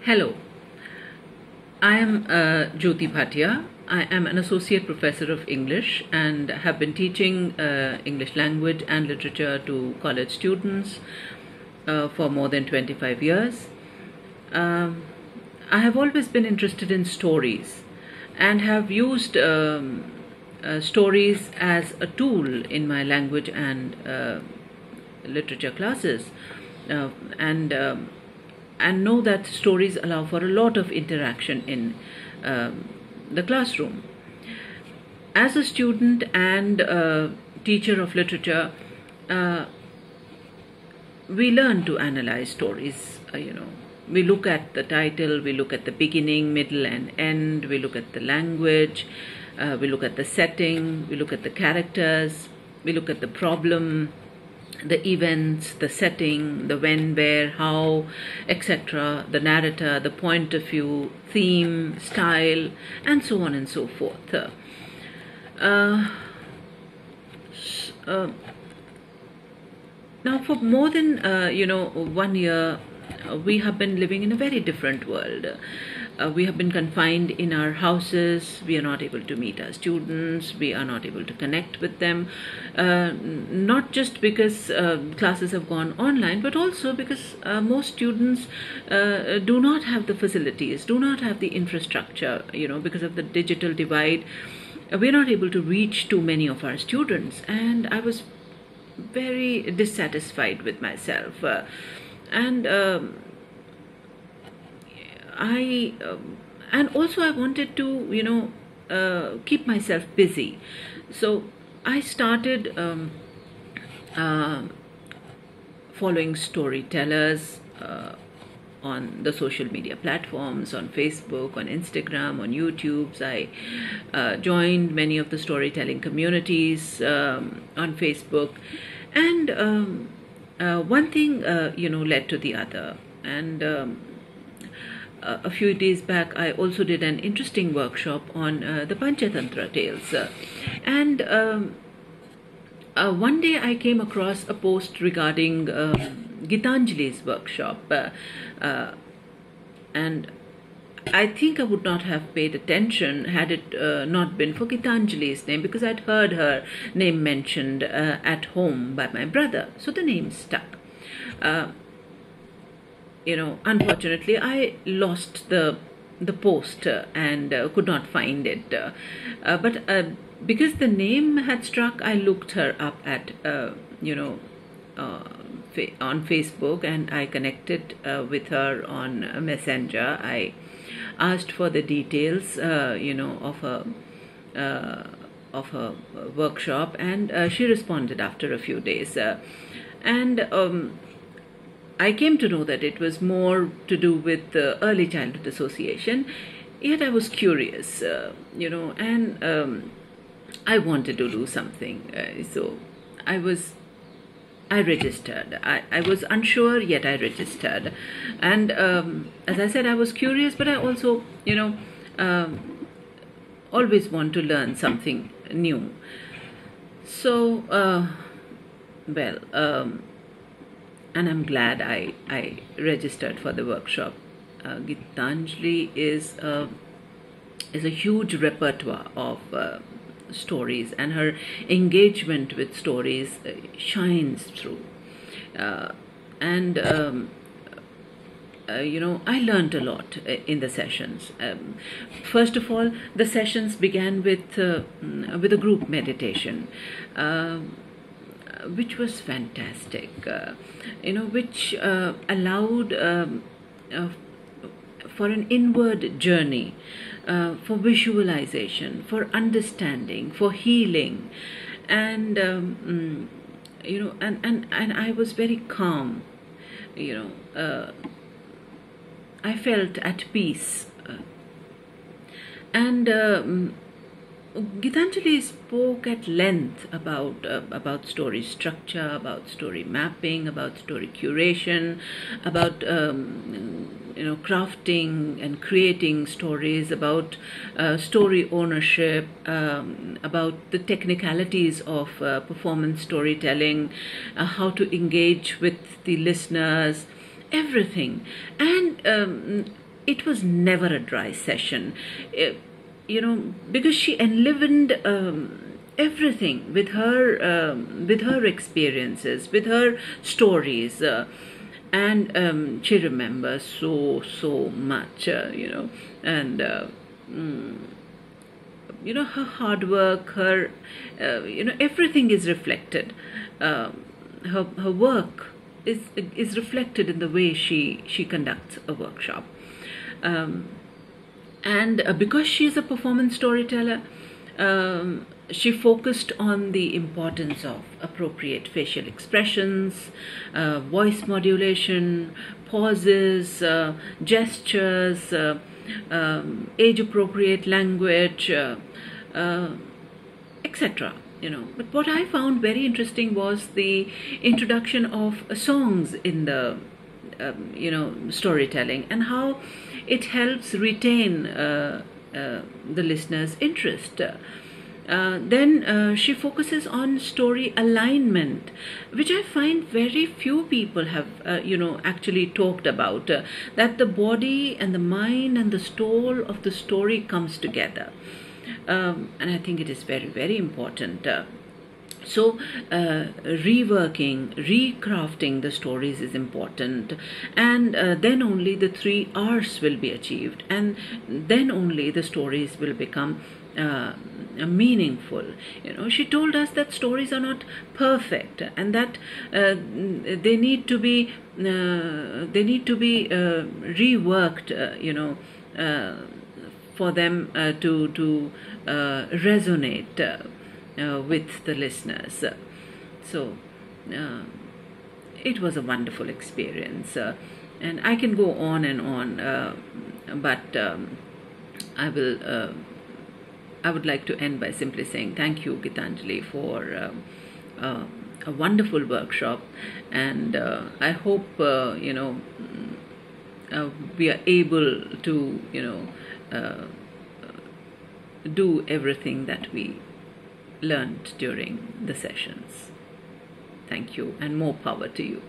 Hello, I am Jyoti Bhatia. I am an associate professor of English and have been teaching English language and literature to college students for more than 25 years. Um, I have always been interested in stories and have used stories as a tool in my language and literature classes, uh, and um, and know that stories allow for a lot of interaction in the classroom. As a student and teacher of literature, uh, we learn to analyze stories. We look at the title, we look at the beginning, middle, and end, we look at the language, we look at the setting, we look at the characters, we look at the problem, the events, the setting, the when, where, how, etc., the narrator, the point of view, theme, style, and so on and so forth. Uh, uh, Now, for more than 1 year, we have been living in a very different world. We have been confined in our houses. We are not able to meet our students. We are not able to connect with them. Not just because classes have gone online, but also because most students do not have the facilities, do not have the infrastructure. Because of the digital divide, we're not able to reach too many of our students. And I was very dissatisfied with myself, and I and also I wanted to keep myself busy, so I started following storytellers on the social media platforms, on Facebook, on Instagram, on YouTube. I joined many of the storytelling communities on Facebook, and one thing led to the other. And a few days back, I also did an interesting workshop on the Panchatantra tales, and one day I came across a post regarding Gitanjali's workshop, and I think I would not have paid attention had it not been for Gitanjali's name, because I'd heard her name mentioned at home by my brother, so the name stuck. Unfortunately, I lost the post and could not find it. But because the name had struck, I looked her up at on Facebook, and I connected with her on Messenger. I asked for the details, of her workshop, and she responded after a few days, and I came to know that it was more to do with early childhood association. Yet I was curious, and I wanted to do something. So I registered. I was unsure, yet I registered. And as I said, I was curious, but I also, always want to learn something new. So, and I'm glad I registered for the workshop. Gitanjali is a huge repertoire of stories, and her engagement with stories shines through. And I learned a lot in the sessions. First of all, the sessions began with a group meditation, which was fantastic, which allowed for an inward journey, for visualization, for understanding, for healing, and and I was very calm. I felt at peace, and Gitanjali spoke at length about story structure, about story mapping, about story curation, about crafting and creating stories, about story ownership, about the technicalities of performance storytelling, how to engage with the listeners, everything. And it was never a dry session. Because she enlivened everything with her experiences, with her stories, and she remembers so much, and her hard work, her everything is reflected. Her work is reflected in the way she conducts a workshop. And because she is a performance storyteller, she focused on the importance of appropriate facial expressions, voice modulation, pauses, gestures, age-appropriate language, etc. But what I found very interesting was the introduction of songs in the storytelling, and how it helps retain the listener's interest. Then she focuses on story alignment, which I find very few people have actually talked about, that the body and the mind and the soul of the story comes together. And I think it is very, very important. So reworking, recrafting the stories is important, and then only the 3 R's will be achieved, and then only the stories will become meaningful. She told us that stories are not perfect, and that they need to be reworked, for them to resonate with the listeners. So it was a wonderful experience, and I can go on and on, but I would like to end by simply saying thank you, Gitanjali, for a wonderful workshop, and I hope we are able to do everything that we learned during the sessions. Thank you, and more power to you.